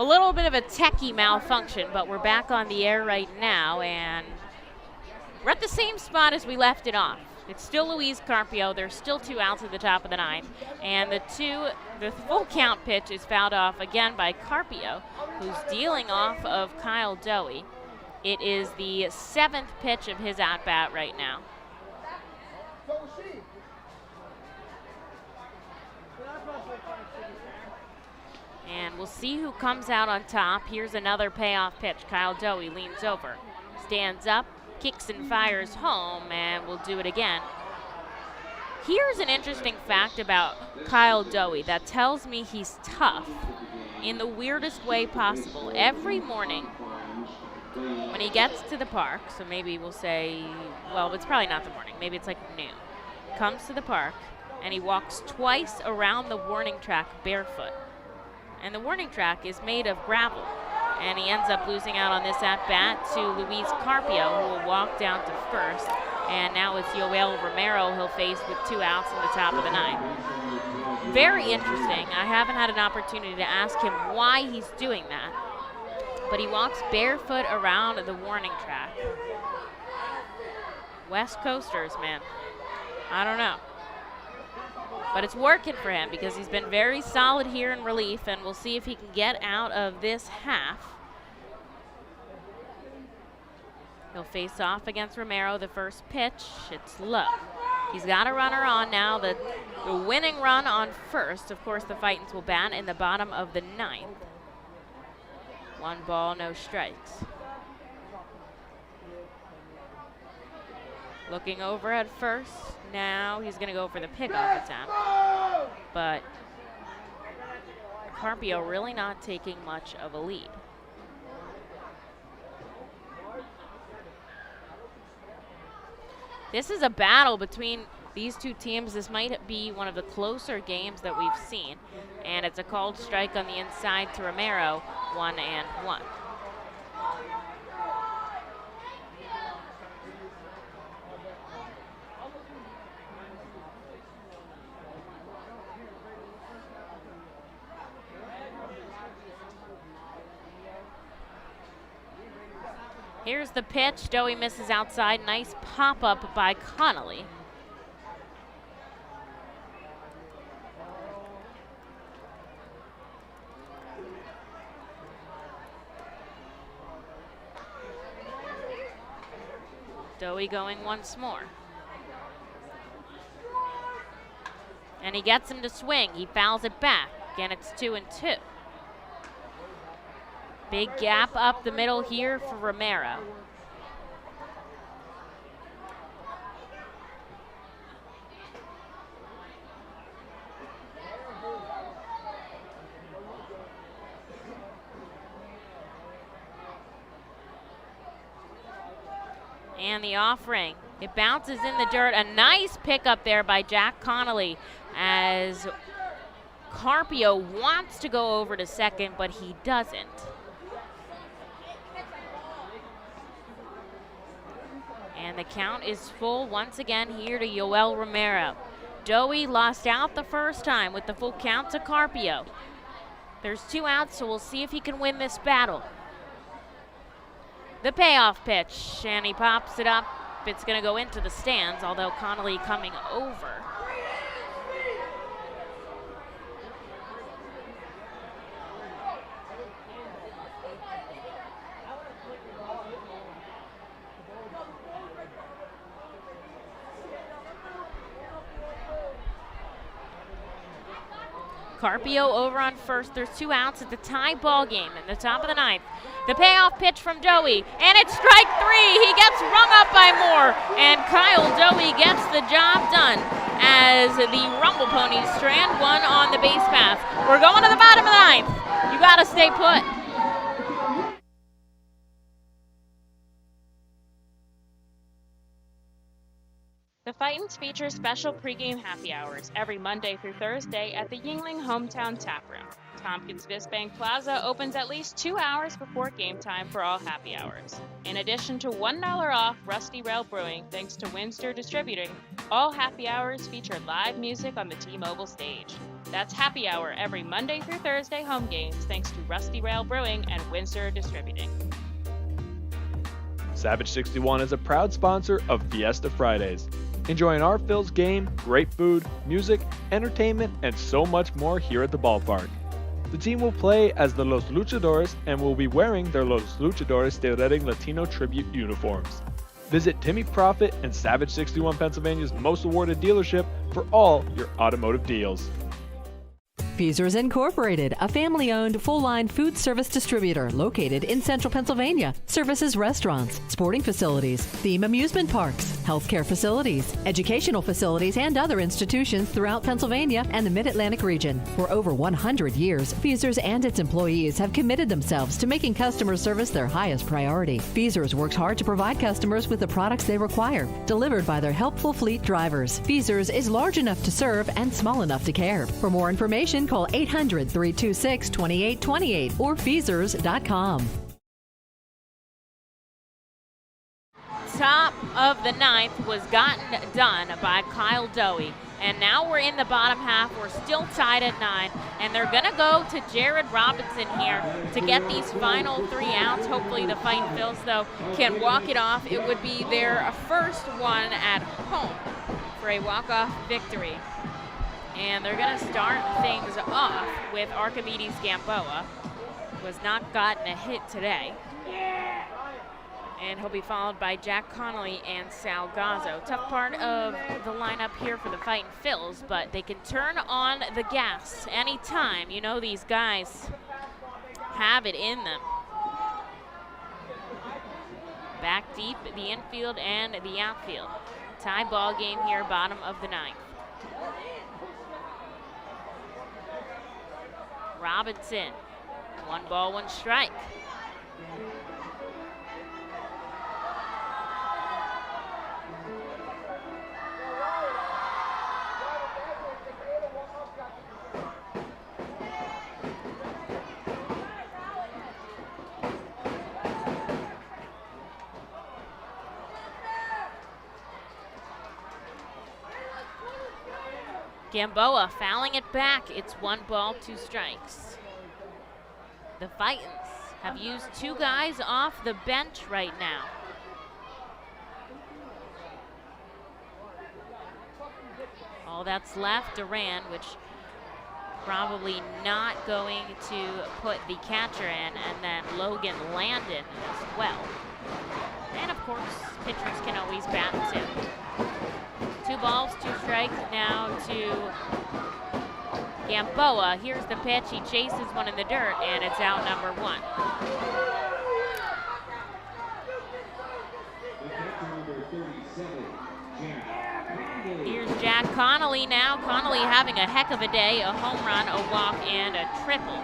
A little bit of a techie malfunction, but we're back on the air right now, and we're at the same spot as we left it off. It's still Luis Carpio. There's still 2 outs at the top of the 9th, and the full count pitch is fouled off again by Carpio, who's dealing off of Kyle Doey. It is the 7th pitch of his at-bat right now. And we'll see who comes out on top. Here's another payoff pitch. Kyle Doey leans over, stands up, kicks and fires home, and we'll do it again. Here's an interesting fact about Kyle Doey that tells me he's tough in the weirdest way possible. Every morning when he gets to the park, so maybe we'll say, well, it's probably not the morning, maybe it's like noon, comes to the park and he walks twice around the warning track barefoot. And the warning track is made of gravel. And he ends up losing out on this at-bat to Luis Carpio, who will walk down to first. And now it's Yoel Romero he'll face with 2 outs in the top of the 9th. Very interesting. I haven't had an opportunity to ask him why he's doing that. But he walks barefoot around the warning track. West Coasters, man. I don't know. But it's working for him because he's been very solid here in relief, and we'll see if he can get out of this half. He'll face off against Romero. The first pitch, it's low. He's got a runner on now, the winning run on first. Of course, the Fightins will bat in the bottom of the 9th. 1 ball, no strikes. Looking over at first. Now he's going to go for the pickoff attempt. But Carpio really not taking much of a lead. This is a battle between these two teams. This might be one of the closer games that we've seen. And it's a called strike on the inside to Romero, 1-1. Here's the pitch. Doey misses outside. Nice pop-up by Connolly. Doey going once more. And he gets him to swing. He fouls it back. Again, it's 2-2. Big gap up the middle here for Romero. And the offering. It bounces in the dirt. A nice pickup there by Jack Connolly as Carpio wants to go over to second, but he doesn't. And the count is full once again here to Yoel Romero. Doey lost out the first time with the full count to Carpio. There's 2 outs, so we'll see if he can win this battle. The payoff pitch, and he pops it up. It's going to go into the stands, although Connolly coming over. Carpio over on first. There's 2 outs at the tie ball game in the top of the 9th. The payoff pitch from Doey, and it's strike 3. He gets rung up by Moore, and Kyle Doey gets the job done as the Rumble Ponies strand 1 on the base path. We're going to the bottom of the 9th. You got to stay put. The Fightins feature special pregame happy hours every Monday through Thursday at the Yingling Hometown Tap Room. Tompkins Fist Bank Plaza opens at least 2 hours before game time for all happy hours. In addition to $1 off Rusty Rail Brewing thanks to Winster Distributing, all happy hours feature live music on the T-Mobile stage. That's happy hour every Monday through Thursday home games thanks to Rusty Rail Brewing and Windsor Distributing. Savage 61 is a proud sponsor of Fiesta Fridays. Enjoying our Phil's game, great food, music, entertainment, and so much more here at the ballpark. The team will play as the Los Luchadores and will be wearing their Los Luchadores de Redding Latino tribute uniforms. Visit Timmy Profit and Savage 61 Pennsylvania's most awarded dealership for all your automotive deals. Feasers Incorporated, a family-owned, full-line food service distributor located in central Pennsylvania. Services restaurants, sporting facilities, theme amusement parks, healthcare facilities, educational facilities, and other institutions throughout Pennsylvania and the Mid-Atlantic region. For over 100 years, Feasers and its employees have committed themselves to making customer service their highest priority. Feasers works hard to provide customers with the products they require, delivered by their helpful fleet drivers. Feasers is large enough to serve and small enough to care. For more information, call 800-326-2828 or Feasers.com. Top of the ninth was gotten done by Kyle Dowie. And now we're in the bottom half. We're still tied at 9. And they're going to go to Jared Robinson here to get these final 3 outs. Hopefully the Fightin' Phils, though, can walk it off. It would be their first one at home for a walk-off victory. And they're going to start things off with Archimedes Gamboa, who has not gotten a hit today. And he'll be followed by Jack Connolly and Sal Gazzo. Tough part of the lineup here for the Fightin' Phils, but they can turn on the gas anytime. You know these guys have it in them. Back deep, the infield and the outfield. Tie ball game here, bottom of the ninth. Robinson, 1 ball, 1 strike. Gamboa fouling it back. It's 1 ball, 2 strikes. The Fightins have used 2 guys off the bench right now. All that's left, Duran, which probably not going to put the catcher in, and then Logan Landon as well. And of course, pitchers can always bat too. 2 balls, 2 strikes now to Gamboa. Here's the pitch. He chases one in the dirt, and it's out number 1. Here's Jack Connolly now. Connolly having a heck of a day. A home run, a walk, and a triple.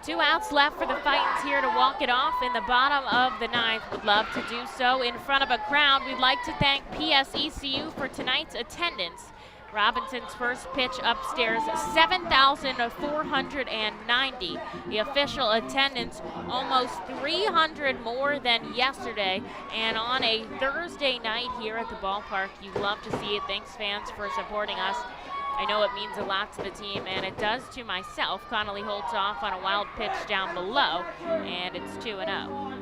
Two outs left for the Fightins here to walk it off in the bottom of the ninth. Would love to do so in front of a crowd. We'd like to thank PSECU for tonight's attendance. Robinson's first pitch upstairs, 7,490. The official attendance, almost 300 more than yesterday. And on a Thursday night here at the ballpark, you love to see it. Thanks, fans, for supporting us. I know it means a lot to the team, and it does to myself. Connolly holds off on a wild pitch down below, and it's 2-0.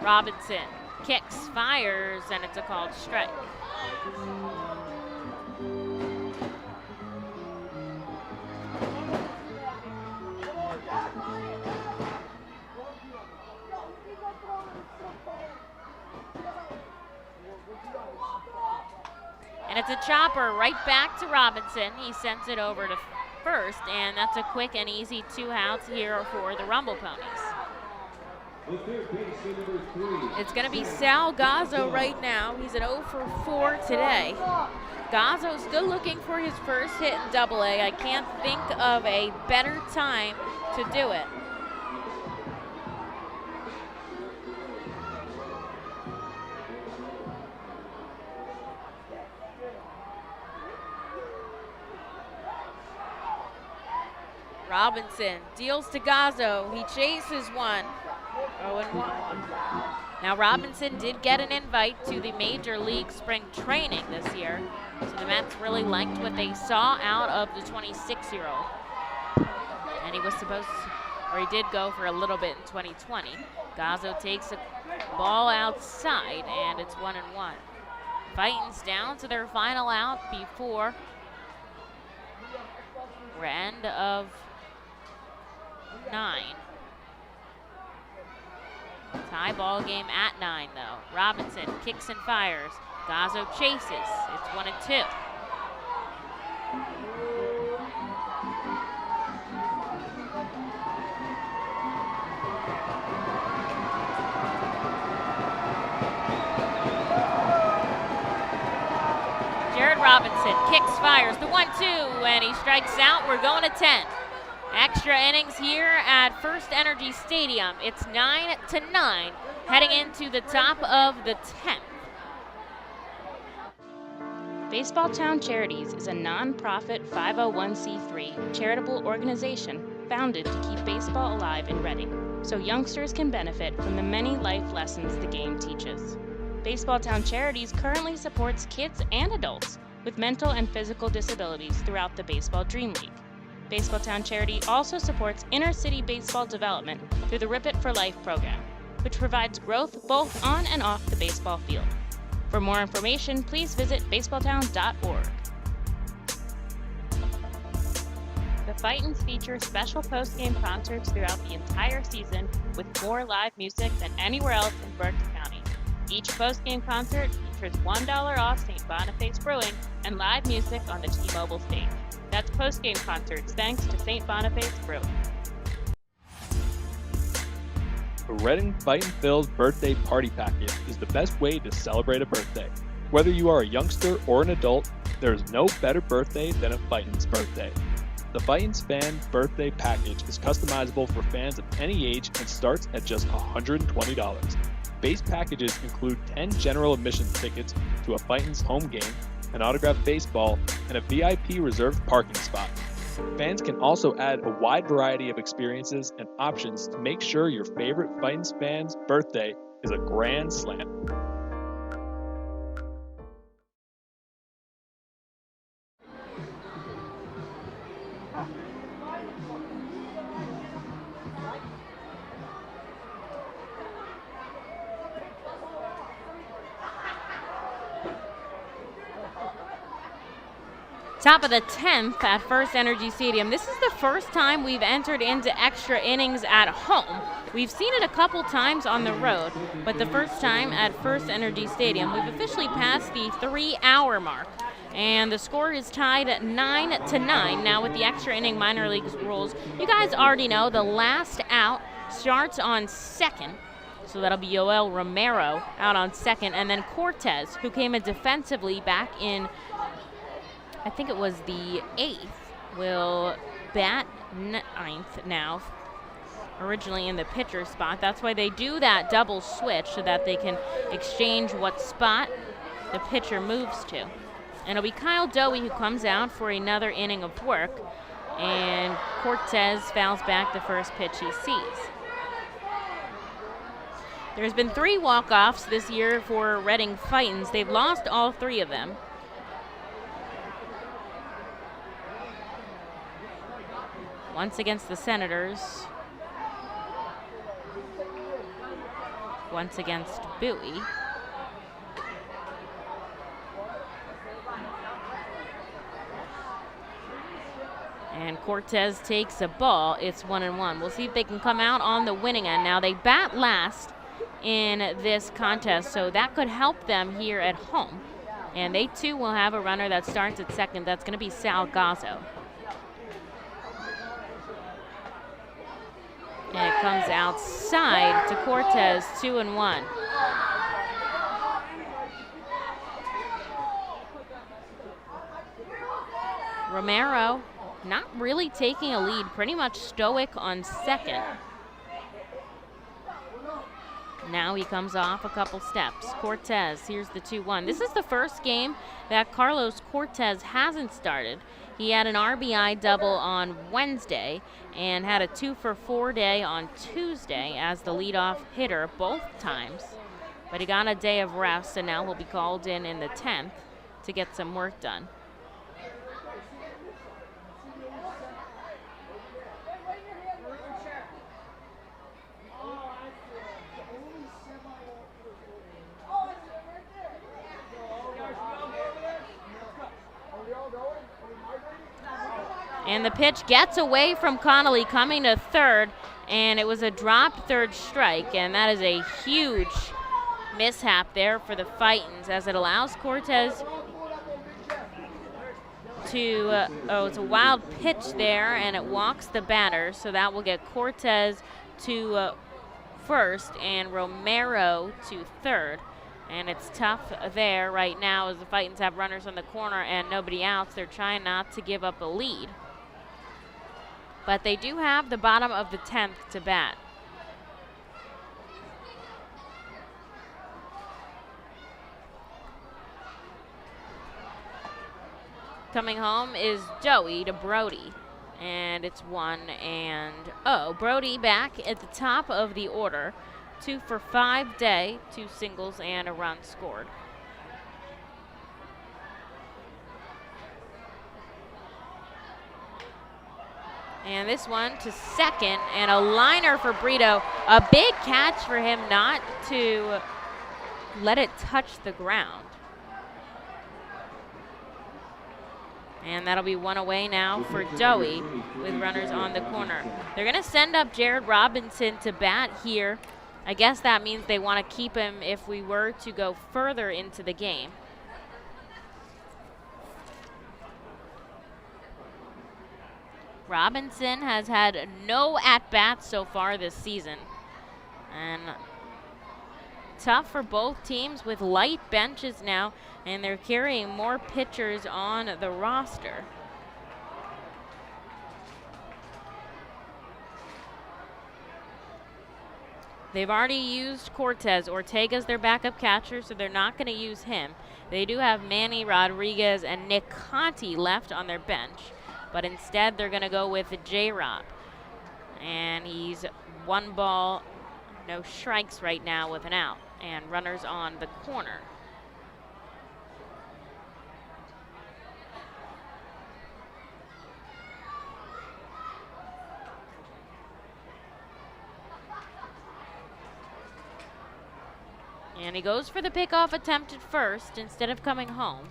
Robinson kicks, fires, and it's a called strike. And it's a chopper right back to Robinson. He sends it over to first, and that's a quick and easy 2 outs here for the Rumble Ponies. It's going to be Sal Gazzo right now. He's at 0 for 4 today. Gazzo still looking for his first hit in Double-A. I can't think of a better time to do it. Robinson deals to Gazzo. He chases one. 0-1. Now Robinson did get an invite to the Major League Spring Training this year. So the Mets really liked what they saw out of the 26-year-old. And he was supposed to, or he did go for a little bit in 2020. Gazzo takes a ball outside, and it's 1-1. Fightin's down to their final out before we're end of 9. Tie ball game at 9, though. Robinson kicks and fires. Gazzo chases. It's 1-2. Jared Robinson kicks, fires the 1-2, and he strikes out. We're going to 10. Extra innings here at FirstEnergy Stadium. It's 9-9, heading into the top of the 10th. Baseball Town Charities is a non-profit 501c3 charitable organization founded to keep baseball alive in Reading, so youngsters can benefit from the many life lessons the game teaches. Baseball Town Charities currently supports kids and adults with mental and physical disabilities throughout the Baseball Dream League. Baseball Town Charity also supports inner-city baseball development through the Rip It for Life program, which provides growth both on and off the baseball field. For more information, please visit baseballtown.org. The Fightin feature special post-game concerts throughout the entire season with more live music than anywhere else in Berks County. Each post-game concert features $1 off St. Boniface Brewing and live music on the T-Mobile stage. That's post-game concerts thanks to St. Boniface Brewing. The Reading Fightin' Phil's birthday party package is the best way to celebrate a birthday. Whether you are a youngster or an adult, there is no better birthday than a Fightin's birthday. The Fightin's Fan Birthday Package is customizable for fans of any age and starts at just $120. Base packages include 10 general admission tickets to a Fightin's home game, an autographed baseball, and a VIP reserved parking spot. Fans can also add a wide variety of experiences and options to make sure your favorite Fightin's fan's birthday is a grand slam. Top of the 10th at FirstEnergy Stadium. This is the first time we've entered into extra innings at home. We've seen it a couple times on the road, but the first time at FirstEnergy Stadium. We've officially passed the 3-hour mark, and the score is tied at 9-9. Now with the extra inning minor leagues rules, you guys already know the last out starts on second. So that'll be Yoel Romero out on second, and then Cortez, who came in defensively back in, I think it was the 8th, will bat 9th now, originally in the pitcher spot. That's why they do that double switch, so that they can exchange what spot the pitcher moves to. And it'll be Kyle Dowie who comes out for another inning of work, and Cortez fouls back the first pitch he sees. There's been 3 walk-offs this year for Reading Fightins. They've lost all 3 of them. Once against the Senators, once against Bowie, and Cortez takes a ball. It's 1-1. We'll see if they can come out on the winning end. Now they bat last in this contest, so that could help them here at home. And they too will have a runner that starts at second. That's going to be Sal Gazzo. And it comes outside to Cortez, 2-1. Romero not really taking a lead, pretty much stoic on second. Now he comes off a couple steps. Cortez, here's the 2-1. This is the first game that Carlos Cortez hasn't started. He had an RBI double on Wednesday and had a 2-for-4 day on Tuesday as the leadoff hitter both times. But he got a day of rest, and now he'll be called in the 10th to get some work done. And the pitch gets away from Connolly coming to third, and it was a dropped third strike, and that is a huge mishap there for the Fightins as it allows Cortez to, it's a wild pitch there, and it walks the batter, so that will get Cortez to first and Romero to third. And it's tough there right now as the Fightins have runners on the corner and nobody else. They're trying not to give up a lead. But they do have the bottom of the 10th to bat. Coming home is Doey to Brody. And it's 1-0. Brody back at the top of the order. 2-for-5 day, 2 singles and a run scored. And this one to second, and a liner for Brito. A big catch for him not to let it touch the ground. And that'll be one away now for Doey with runners on the corner. They're going to send up Jared Robinson to bat here. I guess that means they want to keep him if we were to go further into the game. Robinson has had no at-bats so far this season. And tough for both teams with light benches now, and they're carrying more pitchers on the roster. They've already used Cortez. Ortega's their backup catcher, so they're not going to use him. They do have Manny Rodriguez and Nick Conti left on their bench, but instead they're going to go with J-Rob. And he's 1 ball, no strikes right now with an out, and runners on the corner. And he goes for the pickoff attempt at first instead of coming home.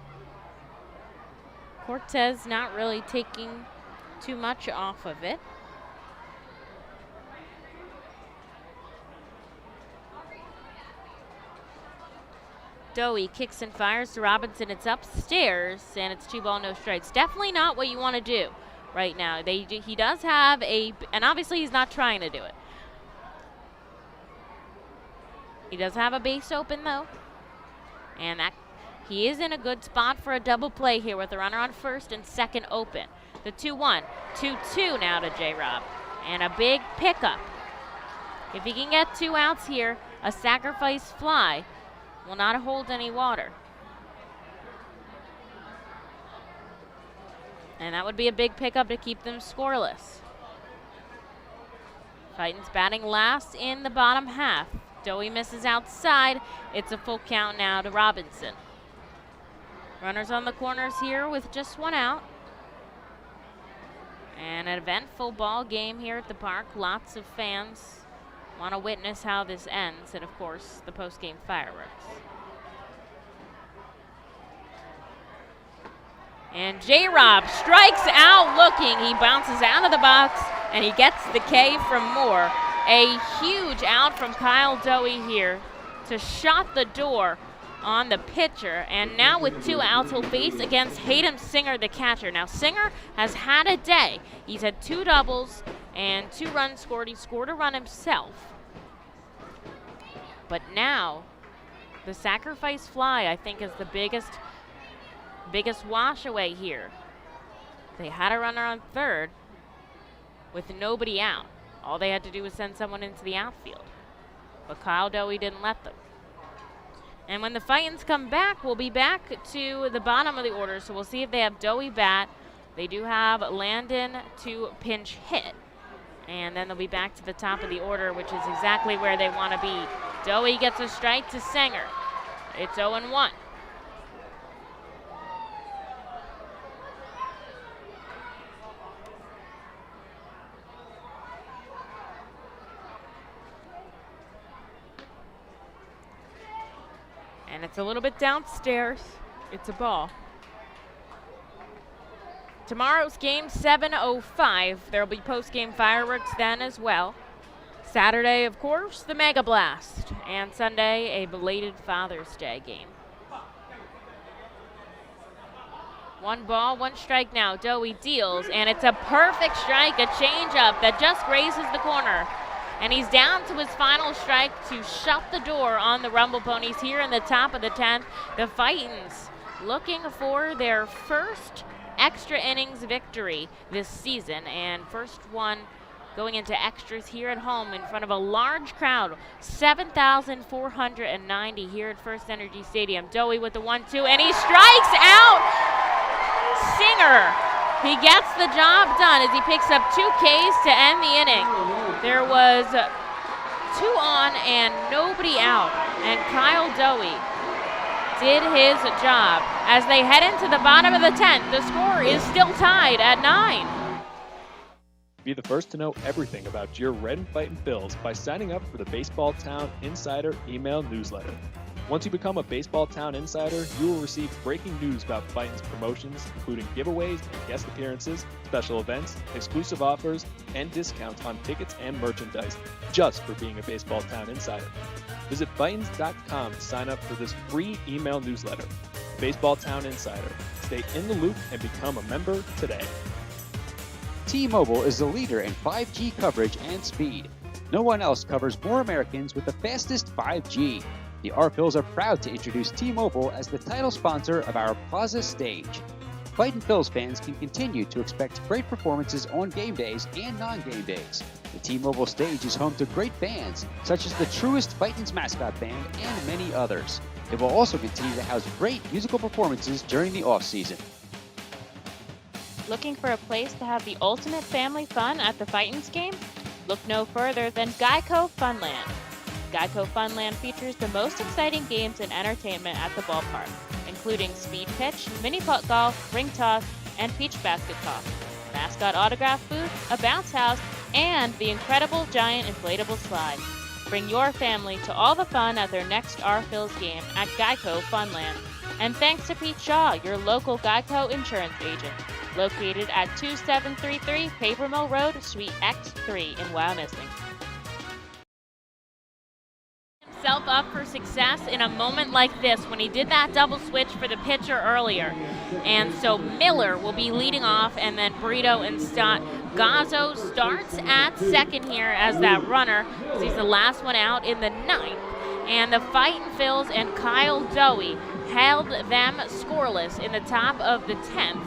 Cortez not really taking too much off of it. Doey kicks and fires to Robinson. It's upstairs, and it's 2 ball, no strikes. Definitely not what you want to do right now. He does have and obviously he's not trying to do it. He does have a base open, though. And he is in a good spot for a double play here with a runner on first and second open. The 2-1, 2-2 now to J-Rob. And a big pickup. If he can get 2 outs here, a sacrifice fly will not hold any water. And that would be a big pickup to keep them scoreless. Titans batting last in the bottom half. Doey misses outside. It's a full count now to Robinson. Runners on the corners here with just 1 out. And an eventful ball game here at the park. Lots of fans want to witness how this ends, and of course the post-game fireworks. And J-Rob strikes out looking. He bounces out of the box and he gets the K from Moore. A huge out from Kyle Doey here to shut the door on the pitcher. And now with 2 outs, he'll face against Hayden Singer, the catcher. Now, Singer has had a day. He's had 2 doubles and 2 runs scored. He scored a run himself. But now, the sacrifice fly, I think, is the biggest wash away here. They had a runner on third with nobody out. All they had to do was send someone into the outfield. but Kyle Dowie didn't let them. And when the Fightins come back, we'll be back to the bottom of the order, so we'll see if they have Dowie bat. They do have Landon to pinch hit. And then they'll be back to the top of the order, which is exactly where they want to be. Dowie gets a strike to Singer. It's 0-1. And it's a little bit downstairs. It's a ball. Tomorrow's game, 7:05. There will be post-game fireworks then as well. Saturday, of course, the Mega Blast. And Sunday, a belated Father's Day game. 1 ball, 1 strike now. Dowie deals, and it's a perfect strike, a changeup that just grazes the corner. And he's down to his final strike to shut the door on the Rumble Ponies here in the top of the 10th. The Fightins looking for their first extra innings victory this season, and first one going into extras here at home in front of a large crowd, 7,490 here at FirstEnergy Stadium. Dowie with the 1-2, and he strikes out Singer. He gets the job done as he picks up 2 Ks to end the inning. There was 2 on and nobody out, and Kyle Dowie did his job. As they head into the bottom of the 10th, the score is still tied at 9. Be the first to know everything about your Red and Fightin' Phils by signing up for the Baseball Town Insider email newsletter. Once you become a Baseball Town Insider, you will receive breaking news about Fightin's promotions, including giveaways and guest appearances, special events, exclusive offers, and discounts on tickets and merchandise, just for being a Baseball Town Insider. Visit Fightins.com to sign up for this free email newsletter. Baseball Town Insider. Stay in the loop and become a member today. T-Mobile is the leader in 5G coverage and speed. No one else covers more Americans with the fastest 5G. The R-Phils are proud to introduce T-Mobile as the title sponsor of our Plaza stage. Fightin' Phils fans can continue to expect great performances on game days and non-game days. The T-Mobile stage is home to great bands, such as the Truest Fightin's mascot band and many others. It will also continue to house great musical performances during the off-season. Looking for a place to have the ultimate family fun at the Fightins game? Look no further than Geico Funland. Geico Funland features the most exciting games and entertainment at the ballpark, including speed pitch, mini putt golf, ring toss, and peach basket toss, mascot autograph booth, a bounce house, and the incredible giant inflatable slide. Bring your family to all the fun at their next R-Phils game at Geico Funland. And thanks to Pete Shaw, your local Geico insurance agent, located at 2733 Paper Mill Road, Suite X3 in Wyomissing. Himself up for success in a moment like this when he did that double switch for the pitcher earlier. And so Miller will be leading off, and then Brito and Stott. Gazzo starts at second here as that runner, because he's the last one out in the 9th. And the Fightin' Phils and Kyle Dowie held them scoreless in the top of the 10th.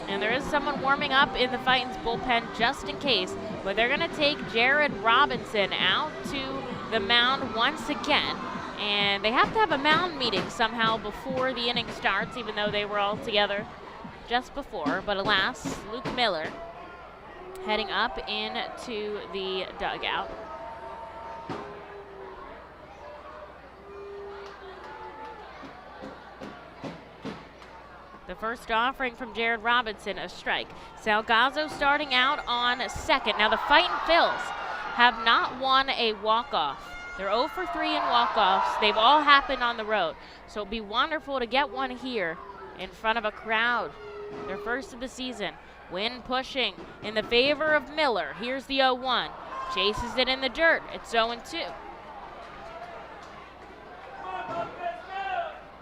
And there is someone warming up in the Fightins bullpen just in case, but they're going to take Jared Robinson out to the mound once again. And they have to have a mound meeting somehow before the inning starts, even though they were all together just before. But alas, Luke Miller heading up into the dugout. The first offering from Jared Robinson, a strike. Salgazzo starting out on second. Now the Fightin' Phils have not won a walk-off. They're 0 for 3 in walk-offs. They've all happened on the road. So it'd be wonderful to get one here in front of a crowd. Their first of the season. Wind pushing in the favor of Miller. Here's the 0-1. Chases it in the dirt. It's 0-2.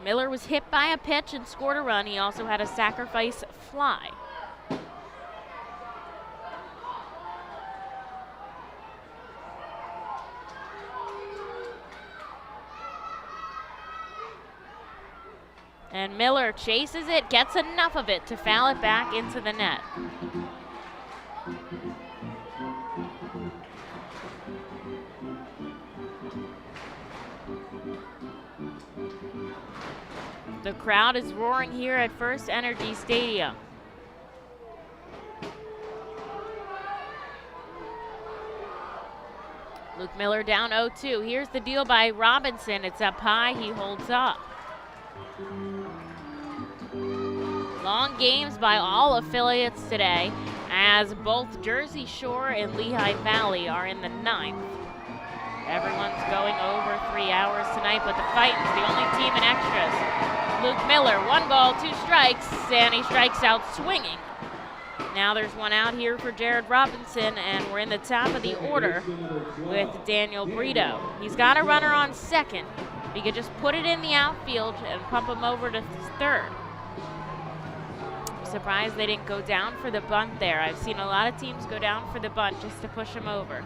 Miller was hit by a pitch and scored a run. He also had a sacrifice fly. And Miller chases it, gets enough of it to foul it back into the net. The crowd is roaring here at FirstEnergy Stadium. Luke Miller down 0-2. Here's the deal by Robinson. It's up high. He holds up. Long games by all affiliates today, as both Jersey Shore and Lehigh Valley are in the 9th. Everyone's going over 3 hours tonight, but the Fightin's the only team in extras. Luke Miller, 1 ball, 2 strikes, and he strikes out swinging. Now there's 1 out here for Jared Robinson, and we're in the top of the order with Daniel Brito. He's got a runner on second. He could just put it in the outfield and pump him over to third. I'm surprised they didn't go down for the bunt there. I've seen a lot of teams go down for the bunt just to push him over.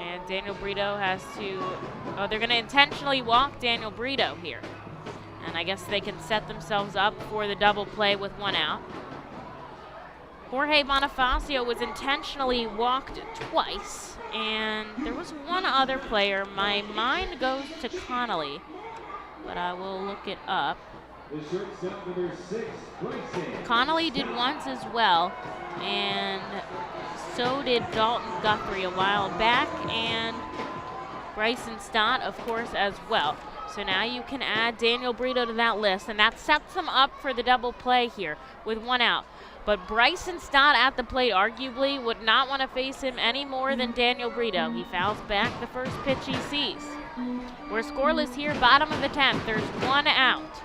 And Daniel Brito has to, they're going to intentionally walk Daniel Brito here. And I guess they can set themselves up for the double play with 1 out. Jorge Bonifacio was intentionally walked twice, and there was 1 other player. My mind goes to Connolly, but I will look it up. Connolly did once as well, and so did Dalton Guthrie a while back, and Bryson Stott, of course, as well. So now you can add Daniel Brito to that list, and that sets them up for the double play here with 1 out. But Bryson Stott at the plate arguably would not want to face him any more than Daniel Brito. He fouls back the first pitch he sees. We're scoreless here, bottom of the 10th. There's 1 out.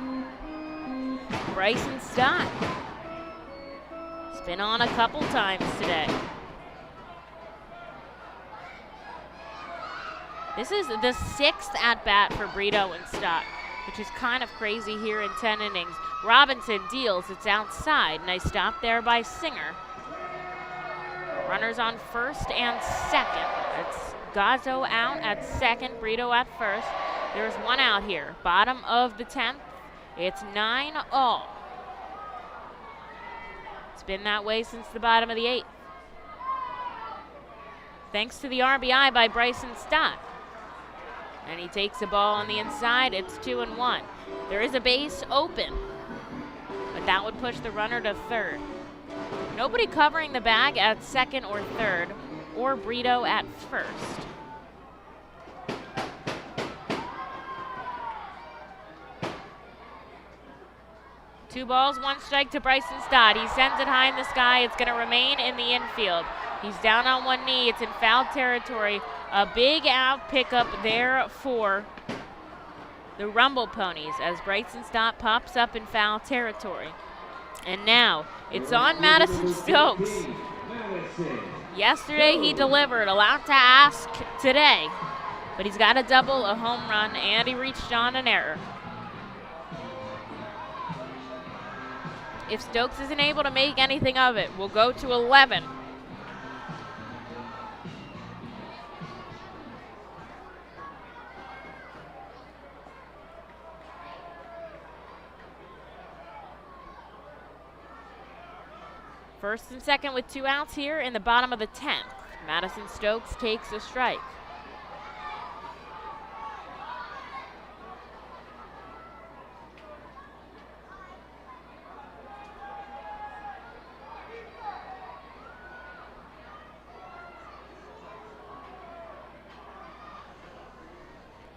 Bryson Stott. He's been on a couple times today. This is the 6th at-bat for Brito and Stott, which is kind of crazy here in 10 innings. Robinson deals, it's outside. Nice stop there by Singer. Runners on first and second. It's Gazzo out at second, Brito at first. There's 1 out here. Bottom of the 10th, it's 9-all. It's been that way since the bottom of the 8th. Thanks to the RBI by Bryson Stott. And he takes the ball on the inside. It's 2-1. There is a base open, but that would push the runner to third. Nobody covering the bag at second or third, or Brito at first. Two balls, 1 strike to Bryson Stott. He sends it high in the sky. It's going to remain in the infield. He's down on 1 knee. It's in foul territory. A big out pickup there for the Rumble Ponies as Bryson Stott pops up in foul territory. And now it's on Madison Stokes. Yesterday he delivered, a lot to ask today, but he's got a double, a home run, and he reached on an error. If Stokes isn't able to make anything of it, we'll go to 11. First and second with 2 outs here in the bottom of the 10th. Madison Stokes takes a strike.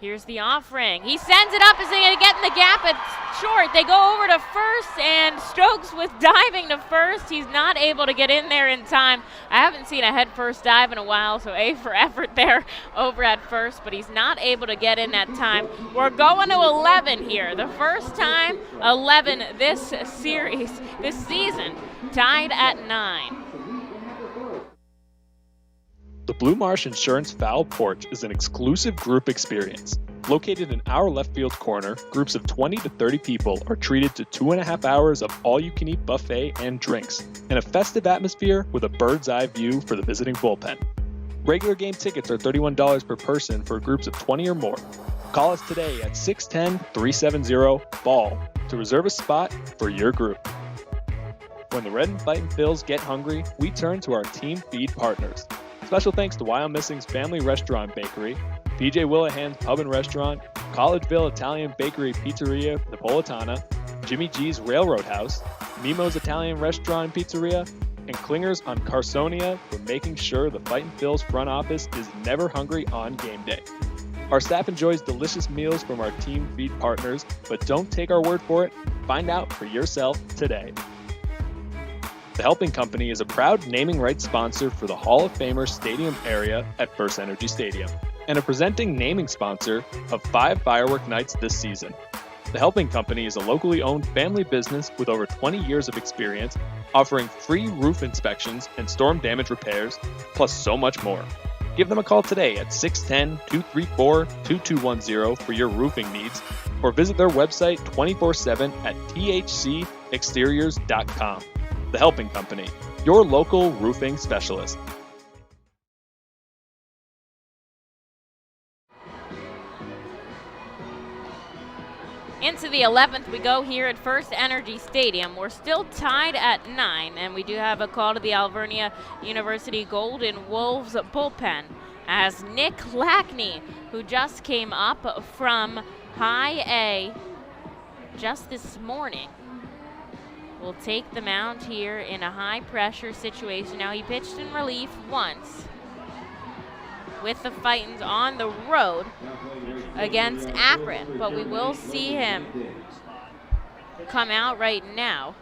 Here's the offering. He sends it up. Is he going to get in the gap at short? They go over to first, and Stokes with diving to first. He's not able to get in there in time. I haven't seen a head first dive in a while, so A for effort there over at first, but he's not able to get in that time. We're going to 11 here. The first time 11 this series, this season, tied at 9. The Blue Marsh Insurance Foul Porch is an exclusive group experience. Located in our left field corner, groups of 20 to 30 people are treated to 2.5 hours of all-you-can-eat buffet and drinks, and a festive atmosphere with a bird's-eye view for the visiting bullpen. Regular game tickets are $31 per person for groups of 20 or more. Call us today at 610-370-BALL to reserve a spot for your group. When the Red and Fightin' Phils get hungry, we turn to our team feed partners. Special thanks to Wild Missing's Family Restaurant Bakery, PJ Willahan's Pub and Restaurant, Collegeville Italian Bakery Pizzeria Napolitana, Jimmy G's Railroad House, Mimo's Italian Restaurant and Pizzeria, and Klingers on Carsonia for making sure the Fightin' Phils front office is never hungry on game day. Our staff enjoys delicious meals from our team feed partners, but don't take our word for it. Find out for yourself today. The Helping Company is a proud naming rights sponsor for the Hall of Famer Stadium area at FirstEnergy Stadium, and a presenting naming sponsor of 5 firework nights this season. The Helping Company is a locally owned family business with over 20 years of experience, offering free roof inspections and storm damage repairs, plus so much more. Give them a call today at 610-234-2210 for your roofing needs, or visit their website 24/7 at thcexteriors.com. The Helping Company, your local roofing specialist. Into the 11th we go here at FirstEnergy Stadium. We're still tied at 9, and we do have a call to the Alvernia University Golden Wolves bullpen as Nick Lackney, who just came up from High A just this morning, will take the mound here in a high-pressure situation. Now, he pitched in relief once with the Fightins on the road against Akron, but we will see him come out right now.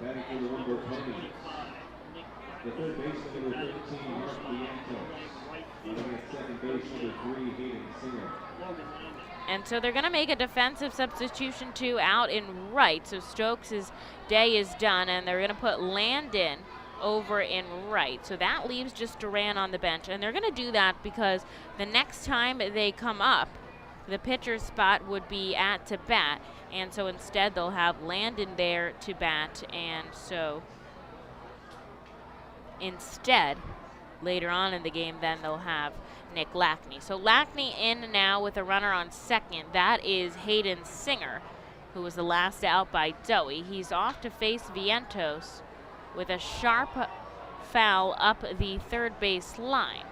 And so they're going to make a defensive substitution too out in right. So Stokes' day is done, and they're going to put Landon over in right. So that leaves just Duran on the bench. And they're going to do that because the next time they come up, the pitcher's spot would be at to bat. And so instead they'll have Landon there to bat. And so instead, later on in the game, then they'll have Nick Lackney. So Lackney in now with a runner on second. That is Hayden Singer, who was the last out by Dowie. He's off to face Vientos with a sharp foul up the third base line.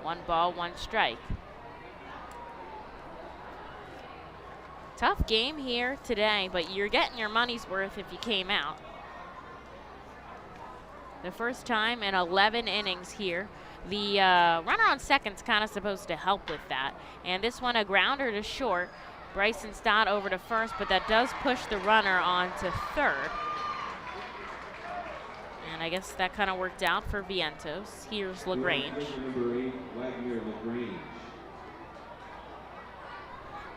1 ball, 1 strike. Tough game here today, but you're getting your money's worth if you came out. The first time in 11 innings here. The runner on second's kind of supposed to help with that. And this one, a grounder to short. Bryson Stott over to first, but that does push the runner on to third. And I guess that kind of worked out for Vientos. Here's LaGrange.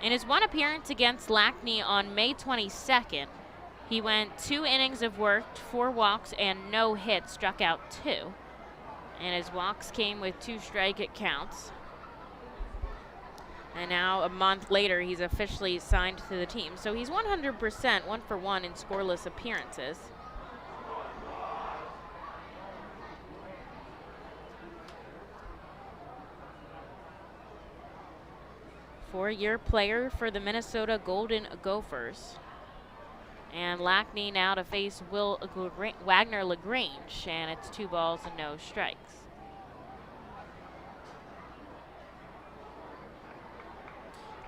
In his one appearance against Lackney on May 22nd, he went 2 innings of work, 4 walks, and no hits, struck out 2. And his walks came with 2 strikeout counts. And now, a month later, he's officially signed to the team. So he's 100%, 1 for 1 in scoreless appearances. Four-year player for the Minnesota Golden Gophers. And Lackney now to face Wagner LaGrange, and it's 2 balls and no strikes.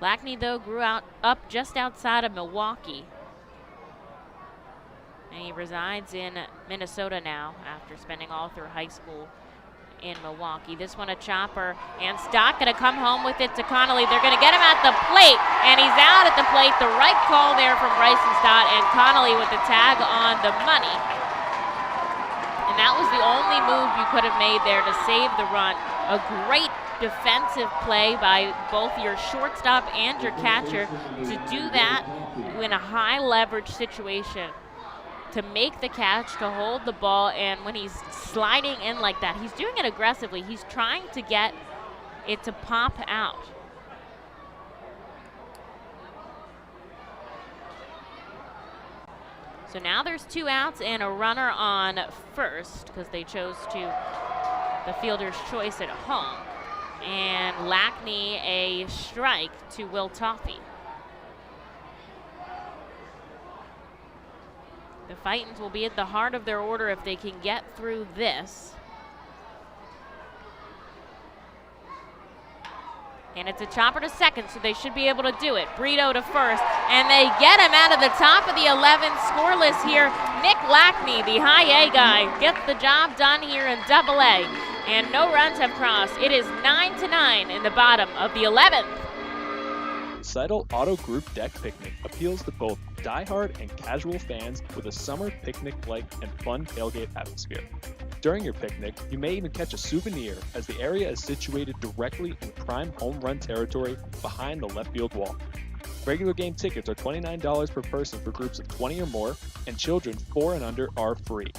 Lackney, though, grew up just outside of Milwaukee. And he resides in Minnesota now after spending all through high school in Milwaukee. This one a chopper, and Stott gonna come home with it to Connolly. They're gonna get him at the plate, and he's out at the plate. The right call there from Bryson Stott, and Connolly with the tag on the money. And that was the only move you could have made there to save the run. A great defensive play by both your shortstop and your catcher to do that in a high leverage situation, to make the catch, to hold the ball. And when he's sliding in like that, he's doing it aggressively. He's trying to get it to pop out. So now there's 2 outs and a runner on first because they chose to the fielder's choice at home. And Lackney a strike to Will Toffey. The Fightins will be at the heart of their order if they can get through this. And it's a chopper to second, so they should be able to do it. Brito to first, and they get him out of the top of the 11, scoreless here. Nick Lackney, the high A guy, gets the job done here in Double A, and no runs have crossed. It is 9-9 in the bottom of the 11th. Seidel Auto Group Deck Picnic appeals to both diehard and casual fans with a summer picnic-like and fun tailgate atmosphere. During your picnic, you may even catch a souvenir as the area is situated directly in prime home run territory behind the left field wall. Regular game tickets are $29 per person for groups of 20 or more, and children 4 and under are free.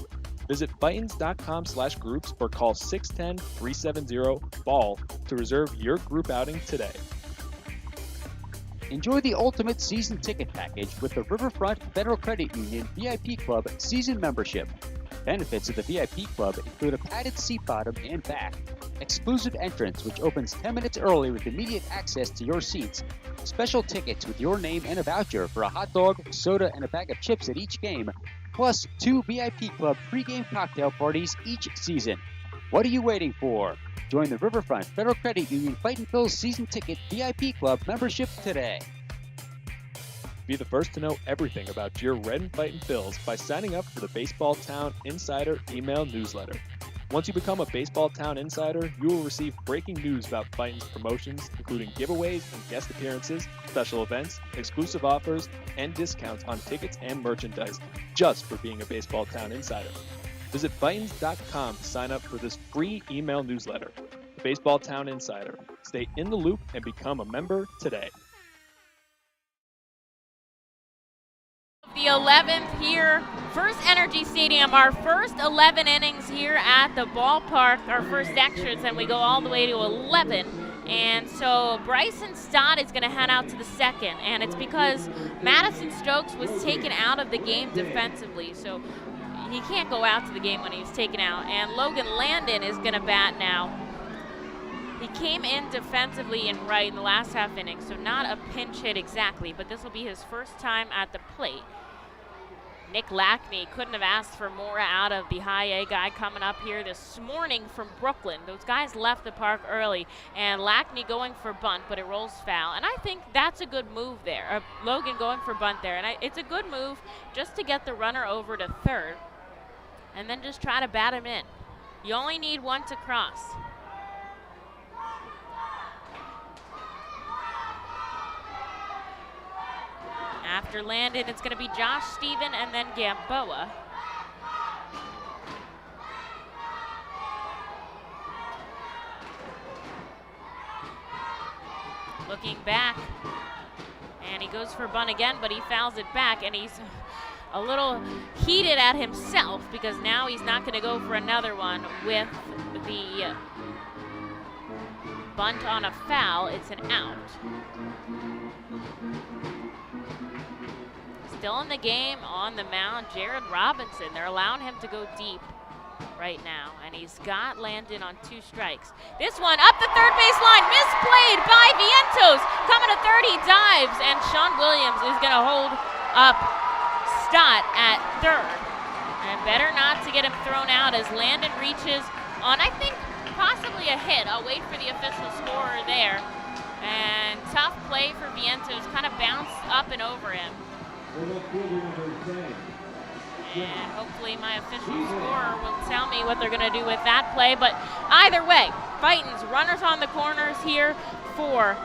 Visit Fightins.com/groups or call 610-370-BALL to reserve your group outing today. Enjoy the ultimate season ticket package with the Riverfront Federal Credit Union VIP Club season membership. Benefits of the VIP Club include a padded seat bottom and back, exclusive entrance which opens 10 minutes early with immediate access to your seats, special tickets with your name and a voucher for a hot dog, soda, and a bag of chips at each game, plus 2 VIP Club pregame cocktail parties each season. What are you waiting for? Join the Riverfront Federal Credit Union Fightin' Phils Season Ticket VIP Club membership today. Be the first to know everything about your Red and Fightin' Phils by signing up for the Baseball Town Insider email newsletter. Once you become a Baseball Town Insider, you will receive breaking news about Fightin's promotions, including giveaways and guest appearances, special events, exclusive offers, and discounts on tickets and merchandise, just for being a Baseball Town Insider. Visit Fightins.com to sign up for this free email newsletter. The Baseball Town Insider. Stay in the loop and become a member today. The 11th here, FirstEnergy Stadium, our first 11 innings here at the ballpark, our first extras, and we go all the way to 11. And so Bryson Stott is going to head out to the second, and it's because Madison Stokes was taken out of the game defensively, so he can't go out to the game when he was taken out. And Logan Landon is going to bat now. He came in defensively in right in the last half inning, so not a pinch hit exactly, but this will be his first time at the plate. Nick Lackney couldn't have asked for more out of the high A guy coming up here this morning from Brooklyn. Those guys left the park early, and Lackney going for bunt, but it rolls foul. And I think that's a good move there. Logan going for bunt there, and it's a good move just to get the runner over to third, and then just try to bat him in. You only need one to cross. After Landon, it's going to be Josh Stephen and then Gamboa. Looking back, and he goes for bunt again, but he fouls it back, and he's a little heated at himself because now he's not going to go for another one with the bunt on a foul. It's an out. Still in the game on the mound, Jared Robinson. They're allowing him to go deep right now, and he's got Landon on 2 strikes. This one up the third base line, misplayed by Vientos. Coming to third, he dives, and Sean Williams is going to hold up Stott at third. And better not to get him thrown out as Landon reaches on, I think, possibly a hit. I'll wait for the official scorer there. And tough play for Vientos, kind of bounced up and over him. And hopefully my official scorer will tell me what they're going to do with that play. But either way, Fightins runners on the corners here for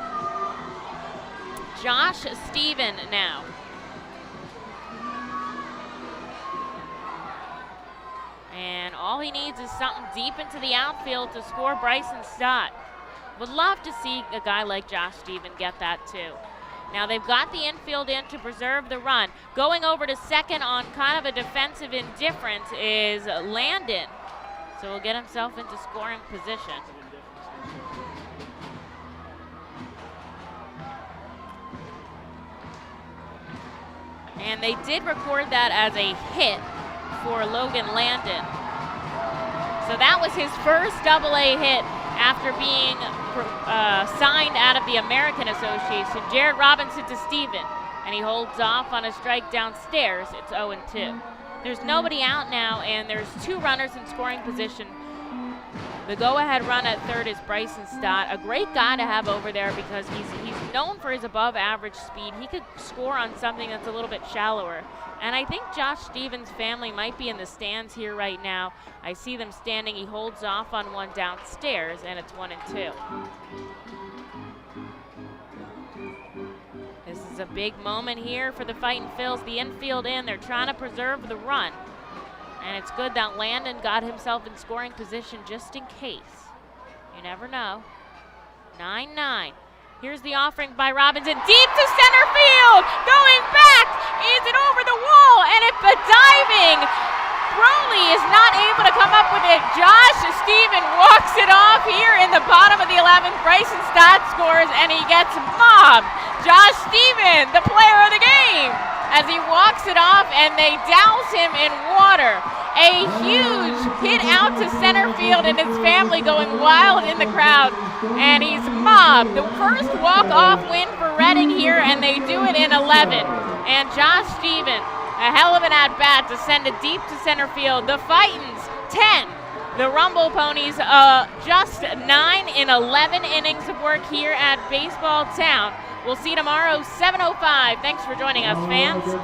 Josh Stephen now. And all he needs is something deep into the outfield to score Bryson Stott. Would love to see a guy like Josh Stephen get that too. Now they've got the infield in to preserve the run. Going over to second on kind of a defensive indifference is Landon. So he'll get himself into scoring position. And they did record that as a hit for Logan Landon. So that was his first AA hit after being signed out of the American Association. Jared Robinson to Stephen, and he holds off on a strike downstairs. It's 0-2. There's nobody out now, and there's 2 runners in scoring position. The go-ahead run at third is Bryson Stott, a great guy to have over there because he's known for his above-average speed. He could score on something that's a little bit shallower. And I think Josh Stevens' family might be in the stands here right now. I see them standing. He holds off on one downstairs, and it's 1-2. This is a big moment here for the Fightin' Phils. The infield in, they're trying to preserve the run. And it's good that Landon got himself in scoring position just in case. You never know. 9-9. Here's the offering by Robinson. Deep to center field. Going back. Is it over the wall? And if the diving, Crowley is not able to come up with it. Josh Stevens walks it off here in the bottom of the 11th. Bryson Stott scores, and he gets mobbed. Josh Stevens, the player of the game, as he walks it off, and they douse him in water. A huge hit out to center field, and his family going wild in the crowd, and he's mobbed. The first walk-off win for Reading here, and they do it in 11. And Josh Stevens, a hell of an at-bat to send it deep to center field. The Fightins, 10. The Rumble Ponies, just 9 in 11 innings of work here at Baseball Town. We'll see you tomorrow, 7:05. Thanks for joining us, fans.